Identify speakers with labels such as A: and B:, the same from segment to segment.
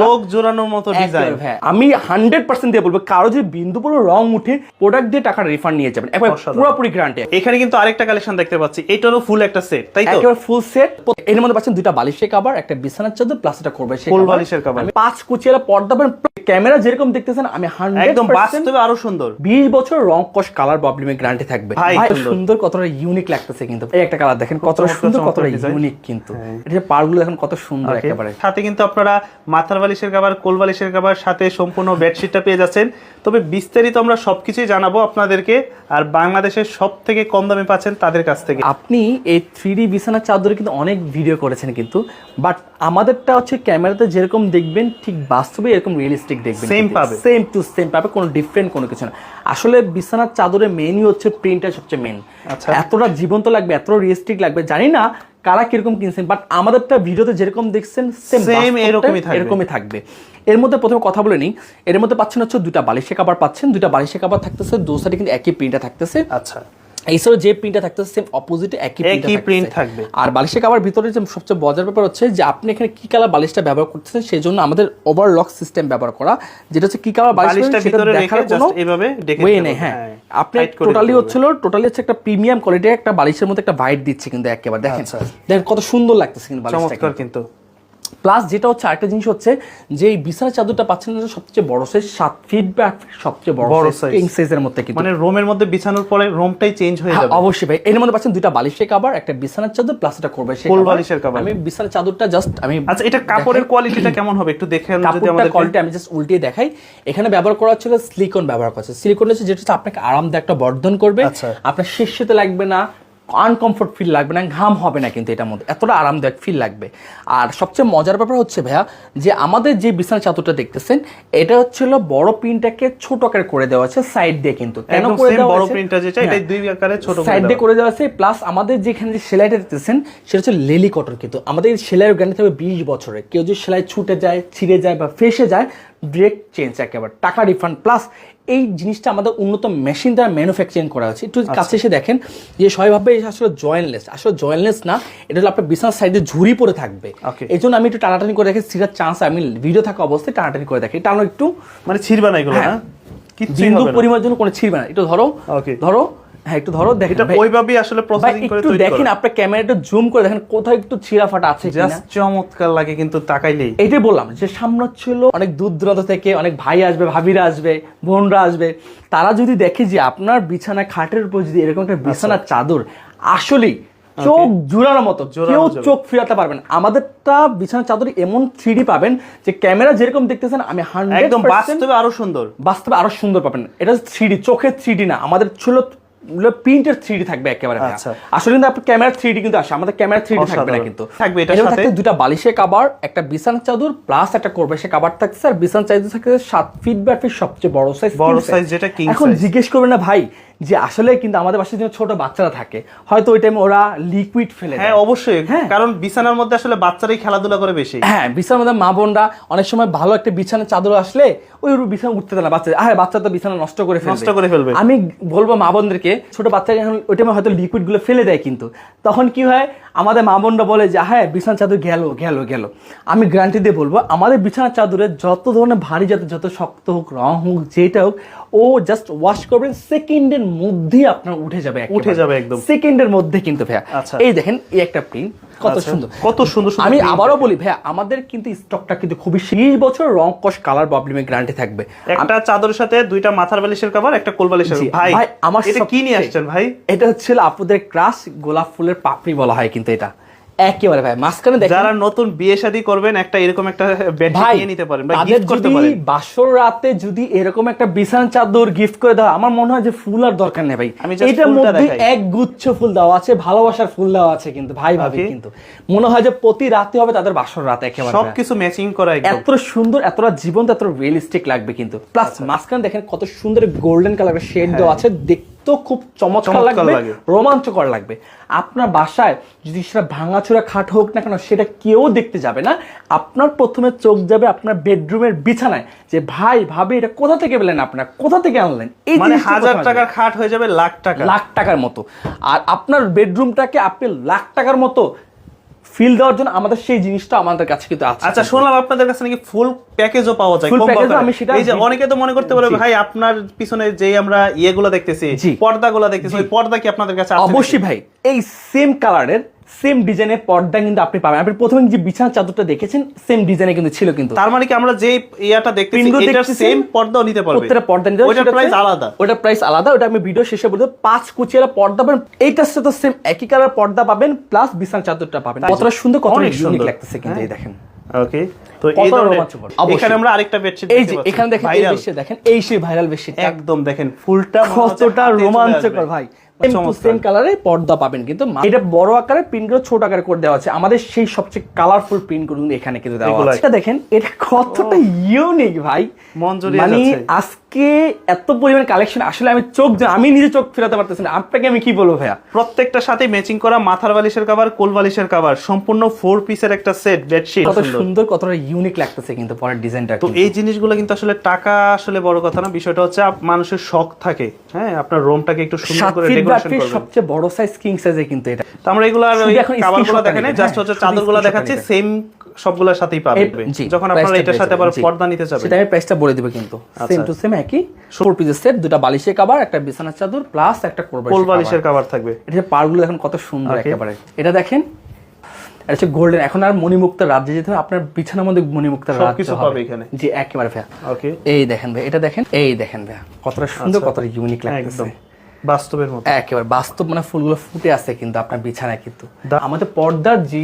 A: চোখ জোড়ানোর মতো ডিজাইন।
B: আমি 100% দিয়ে বলবো, কারো যদি বিন্দু পুরো রং উঠে প্রোডাক্ট দিয়ে টাকা রিফান্ড নিয়ে যাবেন, একবার পুরোপুরি গ্যারান্টি।
A: এখানে কিন্তু আরেকটা কালেকশন দেখতে পাচ্ছি, এটারও ফুল একটা সেট, তাই তো?
B: একেবারে ফুল সেট। এর মধ্যে পাচ্ছেন দুইটা বালিশের কভার, একটা বিছানার চাদর, প্লাস একটা করবে
A: ফুল বালিশের কভার,
B: 5 কুচিয়ালা পর্দা। ক্যামেরা যেরকম দেখতেছেন আমি 100%
A: একদম বাস্তবে আরো সুন্দর।
B: 20 বছর রং কস কালার প্রবলেমে গ্যারান্টি থাকবে। ভাই সুন্দর, কতটা ইউনিক লাগতেছে কিন্তু। এই একটা কালার দেখেন কতটা সুন্দর, কতটা ইউনিক কিন্তু। এই যে পাড়গুলো দেখেন কত সুন্দর একেবারে।
A: সাথে কিন্তু আপনারা মাথার বালিশের কভার, কোল বালিশের কভার, সাথে সম্পূর্ণ বেডশিটটা পেয়ে যাচ্ছেন। তবে বিস্তারিত আমরা সবকিছুই জানাবো আপনাদেরকে, আর বাংলাদেশের সবথেকে কম দামে পাচ্ছেন তাদের কাছ থেকে।
B: আপনি এই 3D বিছানার চাদরে কিন্তু অনেক ভিডিও করেছেন কিন্তু, বাট আমাদেরটা হচ্ছে ক্যামেরাতে যেরকম দেখবেন ঠিক বাস্তবে এরকম রিয়েলিস্টিক দেখবেন,
A: সেম পাবে,
B: সেম টু সেম পাবে, কোনো ডিফারেন্ট কোনো কিছু না। আসলে বিছানার চাদরের মেইনই হচ্ছে প্রিন্টটা সবচেয়ে মেইন। এতটা জীবন্ত লাগবে, এত রিয়েলিস্টিক লাগবে, জানি না কারা কিরকম কিনছেন, বাট আমাদেরটা ভিডিওতে যেরকম দেখছেন সেম এরকমই থাকবে। এর মধ্যে প্রথমে কথা বলে নিই, এর মধ্যে পাচ্ছেন হচ্ছে দুটা বালিশের কভার পাচ্ছেন, দুটা বালিশের কভার থাকতেছে, দু সাইডে কিন্তু একই প্রিন্টটা থাকতেছে।
A: আচ্ছা,
B: এই সব যে প্রিন্টটা থাকতেছে সেম অপোজিটে একই
A: প্রিন্ট থাকবে।
B: আর বালিশের কভার ভিতরে যে সবচেয়ে মজার ব্যাপার হচ্ছে যে আপনি এখানে কি কালার বালিশটা ব্যবহার করতেছেন, সেই জন্য আমাদের ওভারলক সিস্টেম ব্যবহার করা, যেটা হচ্ছে কি কালার বালিশটা ভিতরে দেখার কোনো
A: এইভাবে দেখে
B: নেই। হ্যাঁ, আপনি টোটালি হচ্ছে একটা প্রিমিয়াম কোয়ালিটির একটা বালিশের মধ্যে একটা ভাইট দিচ্ছে কিন্তু একেবারে। দেখেন কত সুন্দর লাগতেছে কিন্তু বালিশটা কিন্তু। প্লাস যেটা হচ্ছে আরেকটা জিনিস হচ্ছে যে এই বিছানার চাদরটা পাচ্ছেন সবচেয়ে বড় সাইজ, 7 ফিট বা 8 ফিট সবচেয়ে বড় সাইজ, কিং সাইজের মধ্যে কিন্তু।
A: মানে রুমের মধ্যে বিছানোর পরে রুমটাই চেঞ্জ হয়ে যাবে।
B: অবশ্যই ভাই, এর মধ্যে পাচ্ছেন দুইটা বালিশের কভার, একটা বিছানার চাদর, প্লাস এটা করবে
A: ফুল বালিশের কভার।
B: আমি বিছানার চাদরটা জাস্ট
A: আচ্ছা, এটা কাপড়ের কোয়ালিটিটা কেমন হবে একটু দেখেন যদি আমাদের।
B: কোয়ালিটি আমি জাস্ট উল্টিয়ে দেখাই। এখানে ব্যবহার করা হচ্ছে সিলিকন ব্যবহার করা হচ্ছে। সিলিকন হচ্ছে যেটা আপনাকে আরামদায়ক একটা বর্ধন করবে, আপনার শীতে লাগবে না, আনকমফোর্ট ফিল লাগবে না, ঘাম হবে না কিন্তু এটার মধ্যে, এতটা আরামদায়ক ফিল লাগবে। আর সবচেয়ে মজার ব্যাপার হচ্ছে ভাইয়া যে আমাদের যে বিছানার চাদরটা দেখতেছেন এটা হচ্ছিল বড় প্রিন্টটাকে ছোট আকারে করে দেওয়া আছে সাইড দিয়ে কিন্তু।
A: কেন করে দেওয়া আছে? বড় প্রিন্টটা যেটা এটা দুই আকারে ছোট
B: সাইড দিয়ে করে দেওয়া আছে। প্লাস আমাদের যেখানে যে সেলাইটা দেখতেছেন সেটা হচ্ছে লেলি কটন কিন্তু। আমাদের এই সেলাইয়ের গ্যারান্টি থাকবে 20 বছরের। কেউ যদি সেলাই ছুটে যায়, ছিঁড়ে যায় বা ফেসে যায়, ডিরেক্ট চেঞ্জ, একেবারে টাকা রিফান্ড। প্লাস এই জিনিসটা আমাদের উন্নত মেশিন দ্বারা ম্যানুফ্যাকচারিং করা হচ্ছে। একটু কাছে এসে দেখেন যে সবাইভাবে আসলে জয়েন্টলেস, আসলে জয়েন্টলেস না, এটা হলো আপনার বিছানার সাইডে ঝুরি পরে থাকবে। এই জন্য আমি একটু টানাটানি করে দেখি, ছিঁড়ার চান্স আমি ভিডিও থাকা অবস্থায় টানাটানি করে দেখি। টানো একটু মানে
A: ছিঁড়বে না এগুলো, না
B: বিন্দু পরিমাণ জন্য কোনো ছিঁড়বে না। একটু ধরো হ্যাঁ, একটু ধরো, দেখেন
A: ওইভাবেই আসলে প্রসেসিং করে
B: তৈরি করা। দেখেন আপনার ক্যামেরাটা জুম করে দেখেন কোথাও একটু ছিঁড়া ফাটা আছে কিনা।
A: জাস্ট চমৎকার লাগে কিন্তু তাকাইলেই।
B: এইটাই বললাম যে সামনে ছিল অনেক দূর দূরান্ত থেকে অনেক ভাই আসবে, ভাবিরা আসবে, বোনরা আসবে, তারা যদি দেখে যে আপনার বিছানা খাটের উপর যদি এরকম একটা বিছানার চাদর আসলেই চোখ জুড়ানোর মতো, কেউ চোখ ফিরাতে পারবেন। আমাদেরটা বিছানার চাদর এমন 3D পাবেন যে ক্যামেরা যেরকম দেখতেছেন আমি 100%
A: একদম বাস্তবে আরো সুন্দর
B: পাবেন। এটা 3D, চোখের 3D না, আমাদের ছিল প্রিন্টের 3D থাকবে একেবারে। আসলে কিন্তু আপনার ক্যামেরা 3D কিন্তু আসে, আমাদের ক্যামেরা 3D থাকবে না কিন্তু।
A: থাকবে এটার সাথে
B: দুটা বালিশের কভার, একটা বিছানার চাদর, প্লাস একটা করবেশের কভার থাকছে। আর বিছানার চাদর থাকছে 7 ফিট বা 8 ফিট সবচেয়ে বড় সাইজ,
A: যেটা কিং সাইজ।
B: এখন জিজ্ঞেস করবেন না ভাই যে আসলে কিন্তু আমাদের বাসায় যে ছোট বাচ্চারা থাকে, হয়তো ওই টাইমে ওরা লিকুইড ফেলে দেয়।
A: হ্যাঁ অবশ্যই, কারণ বিছানার মধ্যে আসলে বাচ্চারাই খেলাধুলা করে বেশি।
B: হ্যাঁ, বিছানার মধ্যে মা বোনরা অনেক সময় ভালো একটা বিছানার চাদর আসলে ওই বিছানা উঠতে দেয় না বাচ্চা। বাচ্চা তো বিছানা নষ্ট করে ফেলবে। আমি বলবো মা বোনদেরকে, ছোট বাচ্চা ওই টাইমে হয়তো লিকুইড গুলো ফেলে দেয় কিন্তু, তখন কি হয় আমাদের মা বোনরা বলে যে হ্যাঁ বিছানার চাদর গেল। আমি গ্যারান্টি দিয়ে বলবো আমাদের বিছানার চাদরে যত ধরনের ভারী যত শক্ত হোক, রং হোক, যেটা হোক, ও জাস্ট ওয়াশ করবেন, সেকেন্ডের মধ্যেই আপনার উঠে যাবে
A: একদম
B: সেকেন্ডের মধ্যে কিন্তু ভাইয়া। এই দেখেন এই একটা প্রিন্ট কত সুন্দর। আমি আবারও বলি ভাইয়া, আমাদের কিন্তু স্টকটা কিন্তু খুবই 20 বছর রং কস কালার প্রবলেমে গ্যারান্টি থাকবে।
A: একটা চাদরের সাথে দুইটা মাথার বালিশের কভার, একটা কোল বালিশের। ভাই আমার এটা কি নিয়ে আসছেন ভাই?
B: এটা হচ্ছে আপনাদের ক্রাশ গোলাপ ফুলের পাপড়ি বলা হয় কিন্তু এটা একেবারে ভাই মাঝখানে দেখেন।
A: যারা নতুন বিয়ে শাদী করবেন একটা এরকম একটা বেডশিট নিয়ে নিতে পারেন বা গিফট করতে পারেন।
B: বাসর রাতে যদি এরকম একটা বিছানার চাদর গিফট করে দাও, আমার মনে হয় যে ফুল আর দরকার নেই ভাই। এটার মধ্যে এক গুচ্ছ ফুল দেওয়া আছে, ভালোবাসার ফুল দেওয়া আছে কিন্তু ভাই ভাবি কিন্তু মনে হয় যে প্রতি রাতে হবে তাদের বাসর রাত, একেবারে
A: সবকিছু ম্যাচিং করা,
B: এত সুন্দর, এতটা জীবন্ত, এত রিয়েলিস্টিক লাগবে কিন্তু। প্লাস মাঝখানে দেখেন কত সুন্দর গোল্ডেন কালারের শেড দেওয়া আছে, তো খুব চমৎকার লাগবে, রোমাঞ্চকর লাগবে। আপনার বাসায় যদি সেটা ভাঙাচোরা খাট হোক না কেন, সেটা কেউ দেখতে যাবে না। আপনার প্রথমে চোখ যাবে আপনার বেডরুমের বিছানায় যে ভাই ভাবি এটা কোথা থেকে পেলেন, আপনার কোথা থেকে আনলেন। এই
A: মানে 1000 টাকার খাট হয়ে যাবে লাখ টাকার মতো।
B: আর আপনার বেডরুমটাকে আপনি লাখ টাকার মতো ফিল দেওয়ার জন্য আমাদের সেই জিনিসটা আমাদের কাছে কিন্তু আছে।
A: আচ্ছা, শুনলাম আপনাদের কাছে নাকি ফুল প্যাকেজও পাওয়া যায়।
B: Full
A: কম
B: package
A: বাজারে।
B: আমি সেটা
A: এই যে অনেকে তো মনে করতে পারে ভাই আপনার পিছনে যেই আমরা ইয়েগুলো দেখতেছি,
B: জি।
A: পর্দাগুলো দেখতেছি, ওই পর্দা কি আপনাদের কাছে আছে?
B: অবশ্যই ভাই, এই সেম কালারের সেম ডিজাইনের পর্দা কিন্তু আপনি পাবেন। আপনি প্রথমে যে বিছানার চাদরটা দেখেছেন সেম ডিজাইনে কিন্তু ছিল, কিন্তু
A: তার মানে কি আমরা যে ইয়াটা দেখতেছি
B: Print গুলো
A: এটার
B: দেখতেছি,
A: সেম পর্দাও নিতে পারবে?
B: প্রত্যেকটা পর্দা নিতে
A: ওটার প্রাইস আলাদা?
B: ওটা প্রাইস আলাদা, ওটা আমি ভিডিও শেষে বলবো। 5 কুচিয়ালা পর্দা পাবেন, এইটার সাথে সেম একই কালার পর্দা পাবেন, প্লাস বিছানার চাদরটা পাবেন। কতটা সুন্দর, কতটা
A: অনেক
B: ইউনিক
A: সুন্দর
B: লাগতেছে কিন্তু, এই দেখেন।
A: ওকে, তো এই
B: কতটা
A: ধরনের
B: রোমাঞ্চকর। অবশ্যই।
A: এখানে আমরা আরেকটা বেডশিট
B: এই যে এখানে দেখেন, এই বেডশিট দেখেন, এই সেই ভাইরাল বেডশিট,
A: একদম দেখেন ফুলটা মনে হচ্ছে
B: কতটা
A: হাতে চলে
B: রোমাঞ্চকর
A: আসবে।
B: ভাই। সেম কালারে পর্দা পাবেন, কিন্তু এটা বড় আকারে প্রিন্টগুলো ছোট আকারে করে দেওয়া আছে। আমাদের সেই সবচেয়ে কালারফুল প্রিন্টগুলো এখানে কিন্তু দেওয়া
A: এগুলাই।
B: আছে। এটা দেখেন, এটা কতটা ইউনিক ভাই,
A: মন জুড়িয়ে
B: মানে
A: যাচ্ছে।
B: আজকে এত পরিমাণ কালেকশন, আসলে আমি নিজে চোখ ফেরাতে পারতেছি না। আপনাকে আমি কি বলবো ভাইয়া,
A: প্রত্যেকটার সাথে ম্যাচিং করা মাথার বালিশের কভার, কোল বালিশের কভার, সম্পূর্ণ 4 পিসের একটা সেট বেডশিট।
B: কত সুন্দর, কতটা ইউনিক লাগতেছে কিন্তু পরের ডিজাইনটা।
A: তো এই জিনিসগুলো কিন্তু আসলে টাকা আসলে বড় কথা না, বিষয়টা হচ্ছে মানুষের শখ থাকে, হ্যাঁ, আপনার রুমটাকে একটু সুন্দর করে ডেকোরেশন করবেন।
B: সবচেয়ে বড় সাইজ কিং সাইজে কিন্তু এটা।
A: তো আমরা এগুলো আর ওই
B: শুধু এখন
A: কভারগুলো
B: screenshot
A: দেখেন,
B: নিবেন,
A: জাস্ট
B: হ্যাঁ,
A: হচ্ছে
B: শুধু
A: চাদরগুলো
B: screenshot
A: দেখাচ্ছি,
B: নিবেন।
A: সেম সবগুলোর সাথেই পাবেন।
B: জি,
A: যখন আপনারা
B: price-টা
A: এটার সাথে
B: পেয়ে
A: আবার
B: যাবেন, জি।
A: পর্দা নিতে যাবেন,
B: সেটা আমি প্রাইসটা বলে দিব কিন্তু। সেম টু সেম একই 4 পিসের সেট, দুটো বালিশের কভার, একটা বিছানার চাদর প্লাস একটা
A: কোল বালিশের কভার থাকবে।
B: এটা যে পারগুলো দেখেন কত সুন্দর
A: Okay.
B: একেবারে। এটা দেখেন, এটা হচ্ছে গোল্ডেন। এখন আর মণিমুক্তার রাজ্যে যেতে হবে, আপনার বিছানার মধ্যে মণিমুক্তার রাজ্য
A: সবকিছু
B: হবে
A: পাবে এখানে।
B: জি, একেবারে ভাইয়া।
A: ওকে,
B: এই দেখেন ভাই, এটা দেখেন, এই দেখেন ভাইয়া, কতটা সুন্দর, কতটা ইউনিক লাগতেছে।
A: একদম বাস্তবের মতো।
B: একেবারে বাস্তব, মানে ফুলগুলো ফুটে আছে কিন্তু আপনার বিছানায় কিন্তু।
A: দা-
B: আমাদের পর্দার যে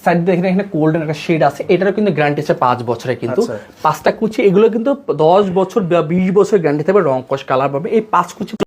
B: সাইড দেখেন, এখানে গোল্ডেন একটা শেড আছে, এটারও কিন্তু গ্যারান্টি আছে 5 বছরের কিন্তু।
A: আচ্ছা।
B: 5টা কুচি এগুলো কিন্তু 10 বছর বা 20 বছর গ্যারান্টি থাকবে, রং কস কালার পাবে। এই 5 কুচি